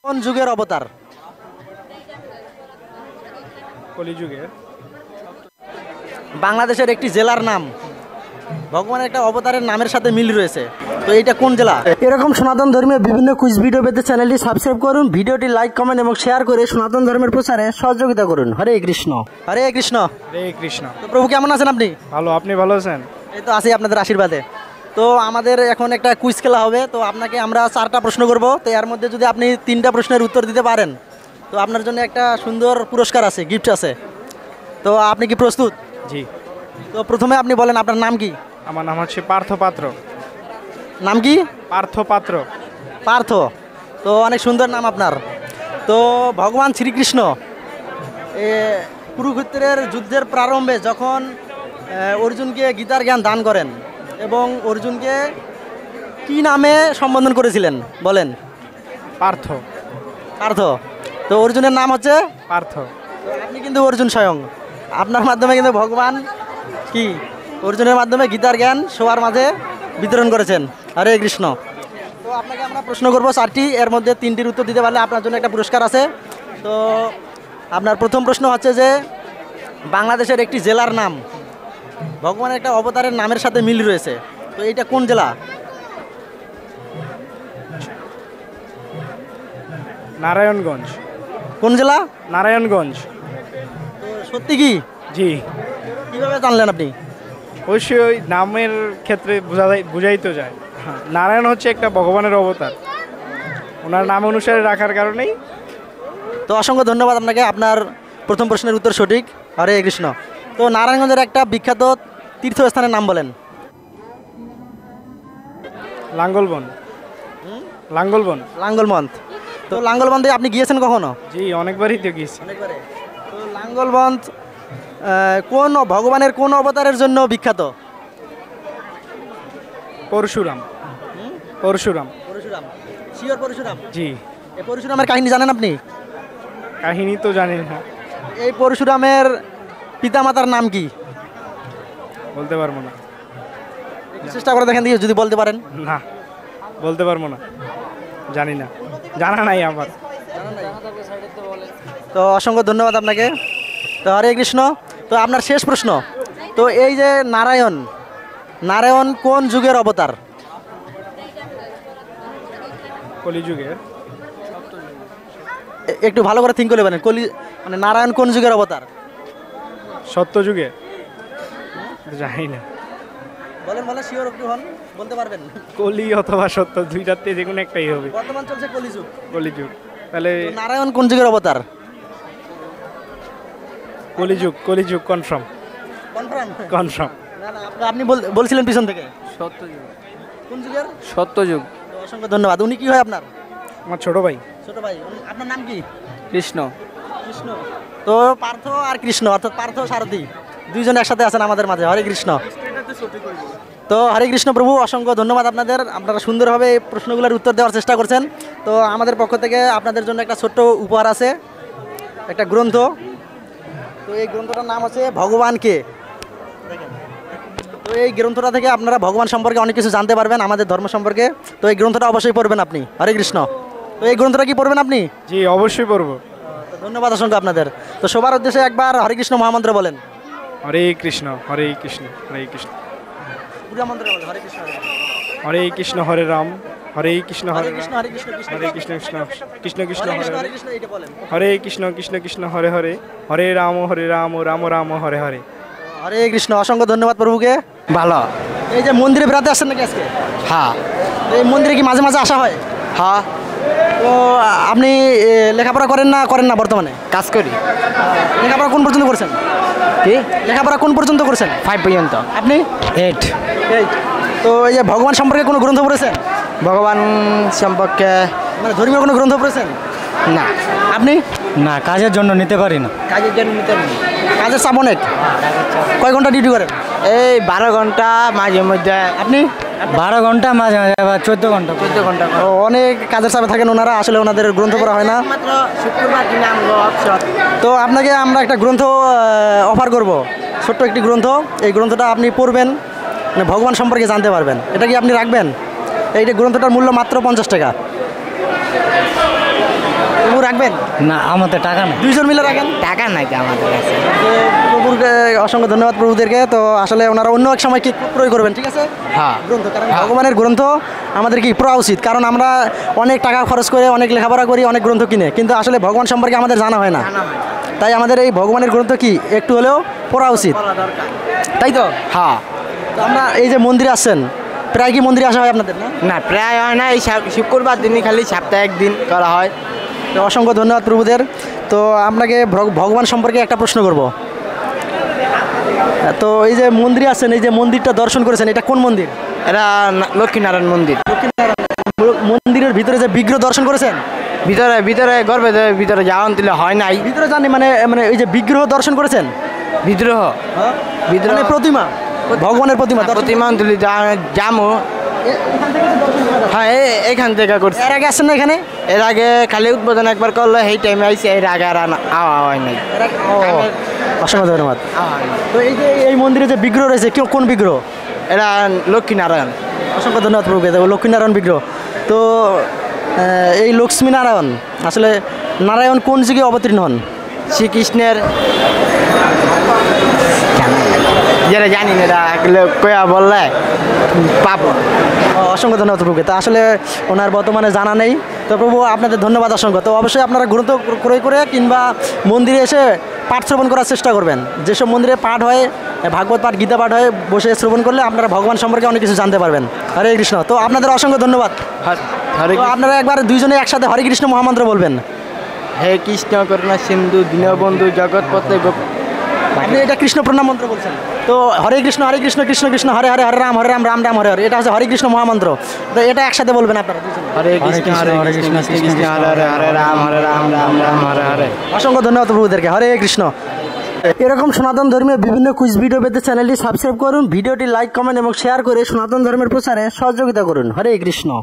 কোন যুগের অবতার? কলিযুগের। বাংলাদেশের একটি জেলার নাম ভগবানের একটা অবতারের নামের সাথে মিল রয়েছে, তো এইটা কোন জেলা? এরকম সনাতন ধর্মের বিভিন্ন কুইজ ভিডিও পেতে চ্যানেলটি সাবস্ক্রাইব করুন, ভিডিওটি লাইক কমেন্ট এবং শেয়ার করে সনাতন ধর্মের প্রচারে সহযোগিতা করুন। হরে কৃষ্ণ। হরে কৃষ্ণ। হরে কৃষ্ণ। তো প্রভু কেমন আছেন আপনি? ভালো, আপনি ভালো আছেন? এই তো আছি আপনাদের আশীর্বাদে। তো আমাদের এখন একটা কুইজ খেলা হবে, তো আপনাকে আমরা 4টা প্রশ্ন করব, তো এর মধ্যে যদি আপনি 3টা প্রশ্নের উত্তর দিতে পারেন তো আপনার জন্য একটা সুন্দর পুরস্কার আছে, গিফট আছে। তো আপনি কি প্রস্তুত? জি। তো প্রথমে আপনি বলেন আপনার নাম কি? আমার নাম হচ্ছে পার্থ পাত্র। নাম কি? পার্থ পাত্র। পার্থ, তো অনেক সুন্দর নাম আপনার। তো ভগবান শ্রীকৃষ্ণ কুরুক্ষেত্রের যুদ্ধের প্রারম্ভে যখন অর্জুনকে গীতার জ্ঞান দান করেন এবং অর্জুনকে কি নামে সম্বোধন করেছিলেন বলেন? পার্থ। পার্থ। তো অর্জুনের নাম হচ্ছে পার্থ। তো আপনি কিন্তু অর্জুন স্বয়ং, আপনার মাধ্যমে কিন্তু ভগবান কি অর্জুনের মাধ্যমে গীতার জ্ঞান সবার মাঝে বিতরণ করেছেন। হরে কৃষ্ণ। তো আপনাকে আমরা প্রশ্ন করবো 4টি, এর মধ্যে 3টির উত্তর দিতে পারলে আপনার জন্য একটা পুরস্কার আছে। তো আপনার প্রথম প্রশ্ন হচ্ছে যে বাংলাদেশের একটি জেলার নাম ভগবানের একটা অবতারের নামের সাথে মিল রয়েছে, তো এইটা কোন জেলা? নারায়ণগঞ্জ। কোন জেলা? নারায়ণগঞ্জ। তো সত্যি কি? জি। কীভাবে জানলেন আপনি? অবশ্যই ওই নামের ক্ষেত্রে বুঝাই তো যায়। হ্যাঁ, নারায়ণ হচ্ছে একটা ভগবানের অবতার, ওনার নাম অনুসারে রাখার কারণেই। তো অসংখ্য ধন্যবাদ আপনাকে, আপনার প্রথম প্রশ্নের উত্তর সঠিক। হরে কৃষ্ণ। তো নারায়ণগঞ্জের একটা বিখ্যাত তীর্থস্থানের নাম বলেন? লাঙ্গলবন। লাঙ্গলবন। লাঙ্গলবন্দ। তো লাঙ্গলবন্দে আপনি গিয়েছেন কখনো? জি, অনেকবারই তো গিয়েছি। অনেকবারে। তো লাঙ্গলবন্দ কোন ভগবানের কোন অবতারের জন্য বিখ্যাত? পরশুরাম। পরশুরাম। পরশুরাম। শিওর পরশুরাম? জি। এই পরশুরামের কাহিনী জানেন আপনি? কাহিনী তো জানি না। এই পরশুরামের পিতামাতার নাম কি? বলতে পারবো না। চেষ্টা করে দেখেন দিয়ে যদি বলতে পারেন। না, বলতে পারবো না, জানি না, জানা নাই আমার। তো অসংখ্য ধন্যবাদ আপনাকে। তো হরে কৃষ্ণ। তো আপনার শেষ প্রশ্ন, তো এই যে নারায়ণ, নারায়ণ কোন যুগের অবতার? কলিযুগের। একটু ভালো করে থিঙ্ক করে বলেন, মানে নারায়ণ কোন যুগের অবতার? সত্যযুগে। জানি না। বলেন বলেন, শিওর একটু হন, বলতে পারবেন? কলি অথবা সত্য, দুইটাতে যে কোনো একটাই হবে। বর্তমান চলছে কলিযুগ। কলিযুগ। তাহলে তো নারায়ণ কোন যুগের অবতার? কলিযুগ। কলিযুগ কনফার্ম। কনফার্ম? কনফার্ম। না না, আপনি বলছিলেন পিছন থেকে। সত্যযুগ। কোন যুগের? সত্যযুগ। তো অসংখ্য ধন্যবাদ। উনি কি হয় আপনার? আমার ছোট ভাই। ছোট ভাই। আপনার নাম কি? কৃষ্ণ। কৃষ্ণ। তো পার্থ আর কৃষ্ণ, অর্থাৎ পার্থ সারথী দুইজন একসাথে আছেন আমাদের মাঝে। হরে কৃষ্ণ। তো হরে কৃষ্ণ প্রভু, অসংখ্য ধন্যবাদ আপনাদের, আপনারা সুন্দরভাবে এই প্রশ্নগুলোর উত্তর দেওয়ার চেষ্টা করছেন। তো আমাদের পক্ষ থেকে আপনাদের জন্য একটা ছোট্ট উপহার আছে, একটা গ্রন্থ। তো এই গ্রন্থটার নাম হচ্ছে ভগবান কে। দেখেন, তো এই গ্রন্থটা থেকে আপনারা ভগবান সম্পর্কে অনেক কিছু জানতে পারবেন, আমাদের ধর্ম সম্পর্কে। তো এই গ্রন্থটা অবশ্যই পড়বেন আপনি। হরে কৃষ্ণ। তো এই গ্রন্থটা কি পড়বেন আপনি? জি, অবশ্যই পড়বো। তো ধন্যবাদ অসংখ্য আপনাদের। তো সবার উদ্দেশ্যে একবার হরে কৃষ্ণ মহামন্ত্র বলেন। হরে কৃষ্ণ। হরে কৃষ্ণ। হরে কৃষ্ণ। পুরো মন্ত্র বলেন, হরে কৃষ্ণ। হরে কৃষ্ণ হরে রাম। হরে কৃষ্ণ হরে হরে রাম। কৃষ্ণ, হরে কৃষ্ণ, কৃষ্ণ হরে কৃষ্ণ কৃষ্ণ কৃষ্ণ কৃষ্ণ হরে হরে কৃষ্ণ, হরে। হরে কৃষ্ণ, এইটা বলেন। হরে কৃষ্ণ কৃষ্ণ কৃষ্ণ হরে হরে। হরে রাম রাম রাম হরে হরে। হরে কৃষ্ণ। অসংখ্য ধন্যবাদ প্রভুকে। ভালো। এই যে মন্দিরে বেড়াতে আসছেন নাকি আজকে? হ্যাঁ। এই মন্দিরে কি মাঝে মাঝে আসা হয়? হ্যাঁ, তো আপনি লেখাপড়া করেন না বর্তমানে? কাজ করি। লেখাপড়া কোন পর্যন্ত করছেন? কি? লেখাপড়া কোন পর্যন্ত করছেন? 5 পর্যন্ত। আপনি? 8। এই তো এই যে ভগবান সম্পর্কে কোনো গ্রন্থ পড়েছেন? ভগবান সম্পর্কে মানে ধর্মীয় কোনো গ্রন্থ পড়েছেন? না। আপনি? না, কাজের জন্য নিতে পারি না। কাজের জন্য নিতে পারেন? কাজের চাপ অনেক? কয় ঘন্টা ডিউটি করেন? এই 12 ঘন্টা, মাঝে মধ্যে আপনি? 12 ঘন্টা, মাঝে মাঝে আবার 14 ঘন্টা। 14 ঘন্টা। ও, অনেক কাজের চাপে থাকেন ওনারা, আসলে ওনাদের গ্রন্থ পড়া হয় না। মাত্র শুক্রবার দিন আমরা অবসর। তো আপনাকে আমরা একটা গ্রন্থ অফার করব, ছোট্ট একটি গ্রন্থ। এই গ্রন্থটা আপনি পড়বেন, মানে ভগবান সম্পর্কে জানতে পারবেন। এটা কি আপনি রাখবেন? এইটা গ্রন্থটার মূল্য মাত্র 50 টাকা। না আমাদের টাকা নেই। দুইজন মিলে রাখেন। টাকা নাই তো আমাদের কাছে। তো প্রভুকে অসংখ্য ধন্যবাদ প্রভুদেরকে। তো আসলে ওনারা অন্য এক সময় কি ক্রয় করবেন, ঠিক আছে? হ্যাঁ। গ্রন্থ, কারণ ভগবানের গ্রন্থ আমাদের কি পড়া উচিত, কারণ আমরা অনেক টাকা খরচ করে অনেক লেখাপড়া করি, অনেক গ্রন্থ কিনে, কিন্তু আসলে ভগবান সম্পর্কে আমাদের জানা হয় না। তাই আমাদের এই ভগবানের গ্রন্থ কি একটু হলেও পড়া উচিত, তাই তো? হ্যাঁ। তো আমরা এই যে মন্দিরে আসছেন, প্রায় কি মন্দিরে আসা হয় আপনাদের? না, না প্রায় হয় না, এই শুক্রবার দিনই খালি সপ্তাহে একদিন করা হয়। তো অসংখ্য ধন্যবাদ প্রভুদের। তো আপনাকে ভগবান সম্পর্কে একটা প্রশ্ন করব। তো এই যে মন্দিরে আছেন, এই যে মন্দিরটা দর্শন করেছেন, এটা কোন মন্দির? এটা লক্ষ্মীনারায়ণ মন্দির। মন্দিরের ভিতরে যে বিগ্রহ দর্শন করেছেন? ভিতরে ভিতরে গর্ভে ভিতরে যাওয়ান দিলে হয় নাই। ভিতরে জানি মানে মানে এই যে বিগ্রহ দর্শন করেছেন? বিদ্রোহ বিদ্রোহ মানে প্রতিমা, ভগবানের প্রতিমা দর্শন- প্রতিমান তুলি জামু। হ্যাঁ এখান থেকে করছি। এর আগে আসছেন না এখানে? এর আগে খালি উদ্বোধন একবার করলো, সেই টাইমে আইসি, এর আগে আর আওয়া হয় নাই। অসংখ্য ধন্যবাদ। আওয়া হয় নাই। তো এই যে এই মন্দিরে যে বিগ্রহ রয়েছে, কোন বিগ্রহ? এরা লক্ষ্মীনারায়ণ। অসংখ্য ধন্যবাদ প্রভুকে। লক্ষ্মীনারায়ণ বিগ্রহ। তো এই লক্ষ্মীনারায়ণ আসলে নারায়ণ কোন যুগে অবতীর্ণ হন? শ্রীকৃষ্ণের যারা জানি না, এরা কয়া বললে পাপ। অসংখ্য ধন্যবাদ প্রভুকে। তো আসলে ওনার বর্তমানে জানা নেই। তো প্রভু আপনাদের ধন্যবাদ অসংখ্য। তো অবশ্যই আপনারা গ্রন্থ ক্রয় করে কিংবা মন্দিরে এসে পাঠ শ্রবণ করার চেষ্টা করবেন। যেসব মন্দিরে পাঠ হয়, ভাগবত পাঠ, গীতা পাঠ হয়, বসে শ্রবণ করলে আপনারা ভগবান সম্পর্কে অনেক কিছু জানতে পারবেন। হরে কৃষ্ণ। তো আপনাদের অসংখ্য ধন্যবাদ। হরে তো আপনারা একবার দুইজনে একসাথে হরে কৃষ্ণ মহামন্ত্র বলবেন। হে কৃষ্ণ করুণা সিন্ধু দীনবন্ধু জগৎপতে আপনি এটা কৃষ্ণ প্রণাম মন্ত্র বলছেন। তো হরে কৃষ্ণ কৃষ্ণ কৃষ্ণ হরে হরে, হরে রাম রাম রাম হরে হরে, এটা হচ্ছে হরে কৃষ্ণ মহামন্ত্র। তো এটা একসাথে বলবেন আপনারা দুজনে। হরে কৃষ্ণ হরে কৃষ্ণ কৃষ্ণ হরে হরে, হরে রাম রাম রাম হরে হরে। অসংখ্য ধন্যবাদ প্রভুদেরকে। হরে কৃষ্ণ। এরকম সনাতন ধর্মীয় বিভিন্ন কুইজ ভিডিও পেতে চ্যানেলটি সাবস্ক্রাইব করুন, ভিডিওটি লাইক, কমেন্ট এবং শেয়ার করে সনাতন ধর্মের প্রচারে সহযোগিতা করুন। হরে কৃষ্ণ।